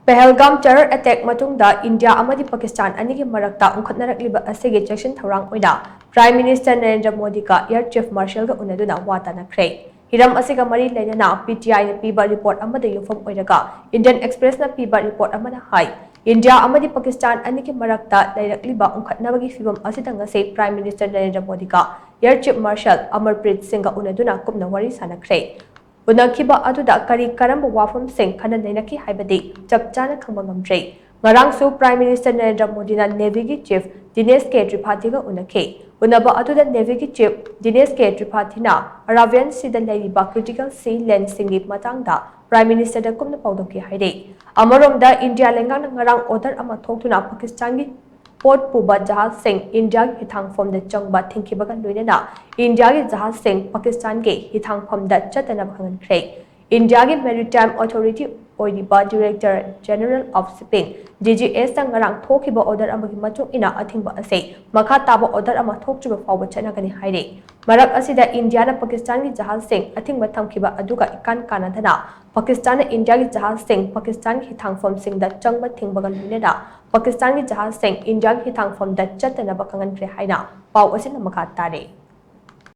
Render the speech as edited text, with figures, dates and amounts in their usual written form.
Pahalgam Terror attack matungda India amadi Pakistan anigi marakta Ungkhatnarakliba Asigi Cheksin Thourang Oina Prime Minister Narendra Modi ka Air Chief Marshal ga unnaduna Tanakhre Hiram asiga mari lainana PTI na piba report amada yufam oiraga Indian Express na piba report amana hai India amadi Pakistan anigi marakta Nairakliba Ungkhatnabagi fibam asida ngase Prime Minister Narendra Modi ka Air Chief Marshal Amarpreet Singh ga unnaduna kumna wari sanakre Unakhiba aduda kari karamba wafam sing khana nainaki haibadi chapchana khamba ngamdre ngarang su Prime Minister Narendra Modi na Navy gi Chief Dinesh K Tripathi ga unakhe unaba aduda Navy gi Chief Dinesh K Tripathi na Arabian Sea da laiba critical sea lane singi matangda Prime Minister da kumna pawdokki haire amaromda India lengang na ngarang order ama thoktuna Pakistan gi Port Puba Jahaz Singh India ki hithang form da changba thingkibaga loinana India ki Jahaz Singh Pakistan ki hithang form da chatana bhangan khrei India ki Maritime Authority oidiba Director General of Shipping DGS ta ngarang thokiba order amagi matung ina athingba ase makha taba order ama thokchuba fawba chanagani haire marak asida India na Pakistan ki Jahaz Singh athingba thamkiba aduga ikan kanadana Pakistan na India ki Jahaz Singh Pakistan ki hithang form sing da changba thingbaga loinana Pakistan ki Jahaz Singh India ki hithang form da chatana bakangan kre haina paw asina makha tare